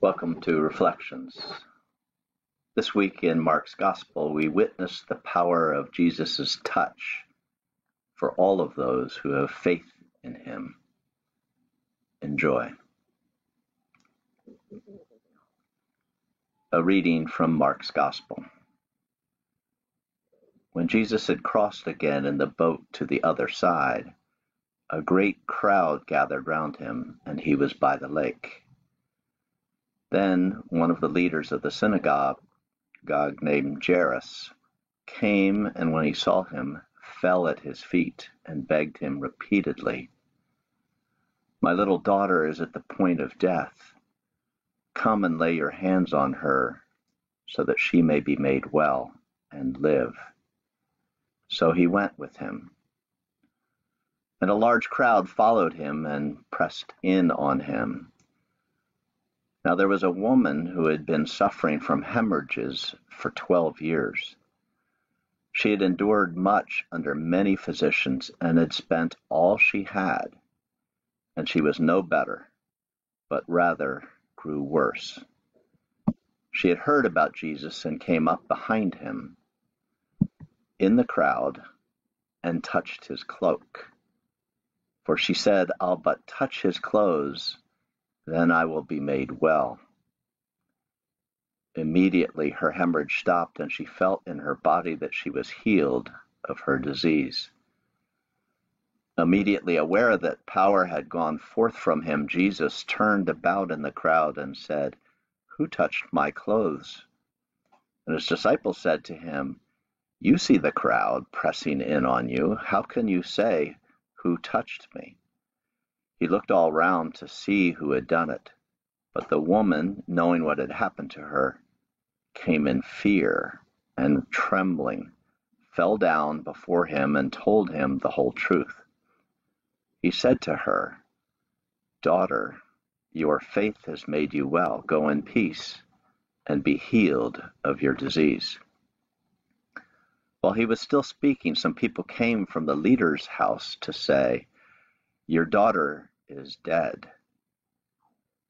Welcome to Reflections. This week in Mark's Gospel, we witness the power of Jesus' touch for all of those who have faith in him. Enjoy. A reading from Mark's Gospel. When Jesus had crossed again in the boat to the other side, a great crowd gathered round him, and he was by the lake. Then one of the leaders of the synagogue named Jairus came, and when he saw him, fell at his feet and begged him repeatedly, "My little daughter is at the point of death. Come and lay your hands on her so that she may be made well and live." So he went with him. And a large crowd followed him and pressed in on him. Now there was a woman who had been suffering from hemorrhages for 12 years. She had endured much under many physicians and had spent all she had, and she was no better, but rather grew worse. She had heard about Jesus and came up behind him in the crowd and touched his cloak. For she said, "I'll but touch his clothes, then I will be made well." Immediately her hemorrhage stopped, and she felt in her body that she was healed of her disease. Immediately aware that power had gone forth from him, Jesus turned about in the crowd and said, "Who touched my clothes?" And his disciples said to him, "You see the crowd pressing in on you. How can you say, 'Who touched me?'" He looked all round to see who had done it. But the woman, knowing what had happened to her, came in fear and trembling, fell down before him and told him the whole truth. He said to her, "Daughter, your faith has made you well. Go in peace and be healed of your disease." While he was still speaking, some people came from the leader's house to say, "Your daughter is dead.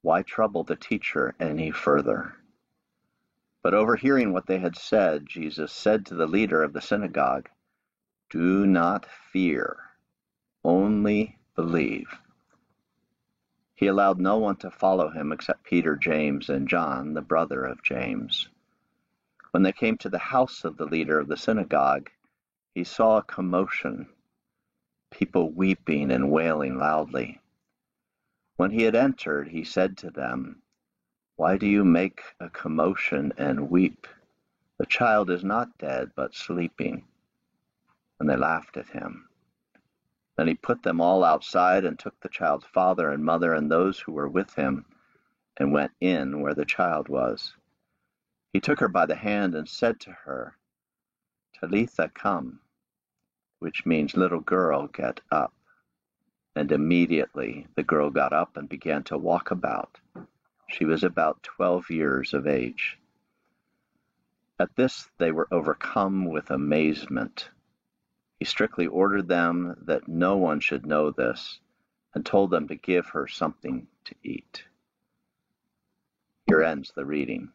Why trouble the teacher any further?" But overhearing what they had said, Jesus said to the leader of the synagogue, "Do not fear, only believe." He allowed no one to follow him except Peter, James, and John, the brother of James. When they came to the house of the leader of the synagogue, he saw a commotion, people weeping and wailing loudly. When he had entered, he said to them, "Why do you make a commotion and weep? The child is not dead, but sleeping." And they laughed at him. Then he put them all outside and took the child's father and mother and those who were with him and went in where the child was. He took her by the hand and said to her, "Talitha cum," which means, "Little girl, get up." And immediately the girl got up and began to walk about. She was about 12 years of age. At this they were overcome with amazement. He strictly ordered them that no one should know this, and told them to give her something to eat. Here ends the reading.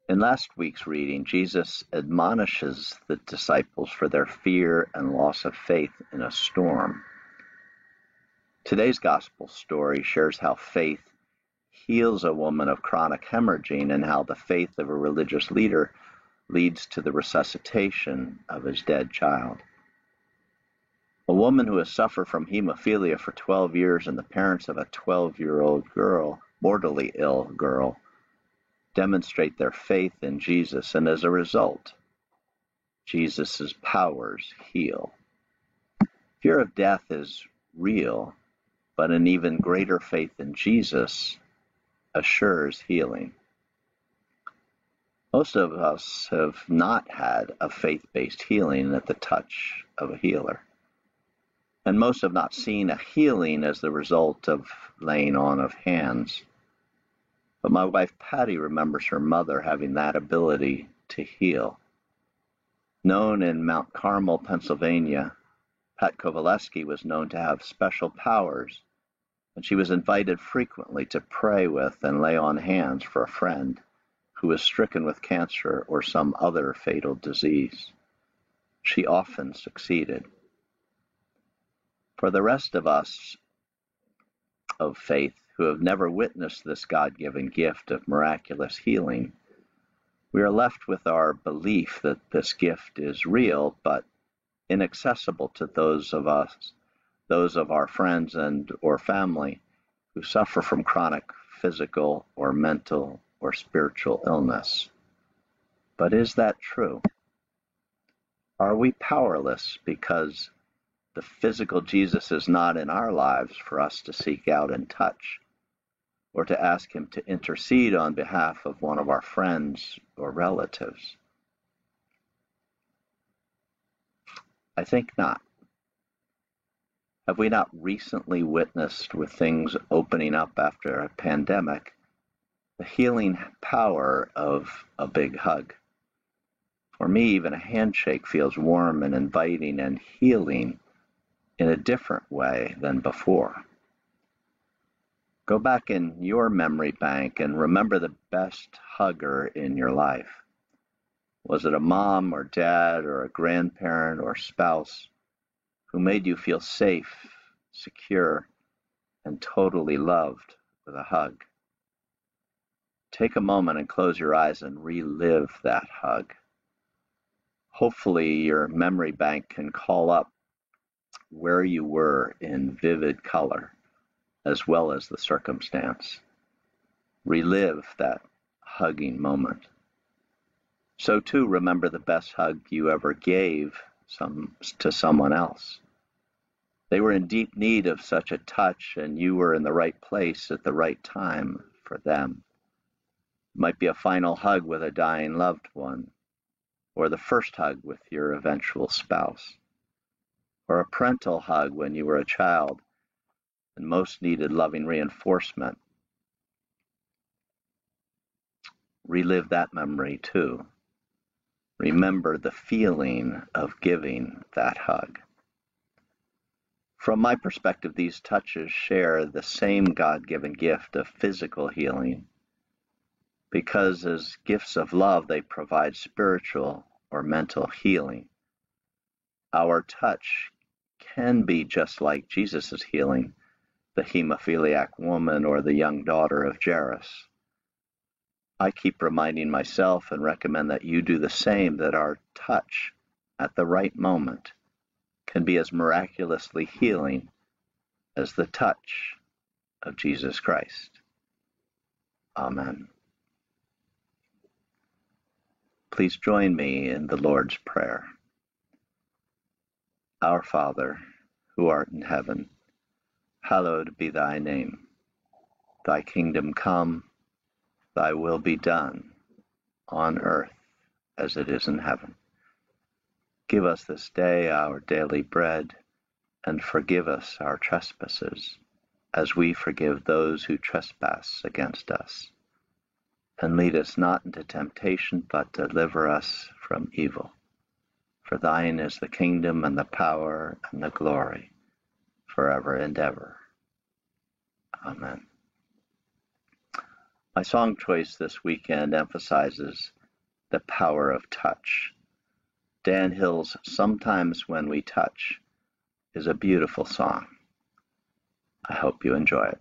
In last week's reading, Jesus admonishes the disciples for their fear and loss of faith in a storm. Today's gospel story shares how faith heals a woman of chronic hemorrhaging and how the faith of a religious leader leads to the resuscitation of his dead child. A woman who has suffered from hemophilia for 12 years and the parents of a 12-year-old girl, mortally ill girl, demonstrate their faith in Jesus, and as a result, Jesus' powers heal. Fear of death is real, but an even greater faith in Jesus assures healing. Most of us have not had a faith-based healing at the touch of a healer. And most have not seen a healing as the result of laying on of hands. But my wife Patty remembers her mother having that ability to heal. Known in Mount Carmel, Pennsylvania, Pat Kowaleski was known to have special powers and she was invited frequently to pray with and lay on hands for a friend who was stricken with cancer or some other fatal disease. She often succeeded. For the rest of us of faith who have never witnessed this God-given gift of miraculous healing, we are left with our belief that this gift is real but inaccessible to those of our friends and or family who suffer from chronic physical or mental or spiritual illness. But is that true? Are we powerless because the physical Jesus is not in our lives for us to seek out and touch, or to ask him to intercede on behalf of one of our friends or relatives? I think not. Have we not recently witnessed, with things opening up after a pandemic, the healing power of a big hug? For me, even a handshake feels warm and inviting and healing in a different way than before. Go back in your memory bank and remember the best hugger in your life. Was it a mom or dad or a grandparent or spouse who made you feel safe, secure, and totally loved with a hug? Take a moment and close your eyes and relive that hug. Hopefully your memory bank can call up where you were in vivid color, as well as the circumstance. Relive that hugging moment. So too, remember the best hug you ever gave to someone else. They were in deep need of such a touch, and you were in the right place at the right time for them. It might be a final hug with a dying loved one, or the first hug with your eventual spouse, or a parental hug when you were a child and most needed loving reinforcement. Relive that memory too. Remember the feeling of giving that hug. From my perspective, these touches share the same God-given gift of physical healing, because as gifts of love, they provide spiritual or mental healing. Our touch can be just like Jesus' healing, the hemophiliac woman or the young daughter of Jairus. I keep reminding myself and recommend that you do the same, that our touch at the right moment can be as miraculously healing as the touch of Jesus Christ. Amen. Please join me in the Lord's Prayer. Our Father, who art in heaven, hallowed be thy name. Thy kingdom come, thy will be done, on earth as it is in heaven. Give us this day our daily bread, and forgive us our trespasses, as we forgive those who trespass against us. And lead us not into temptation, but deliver us from evil. For thine is the kingdom and the power and the glory, forever and ever. Amen. My song choice this weekend emphasizes the power of touch. Dan Hill's "Sometimes When We Touch" is a beautiful song. I hope you enjoy it.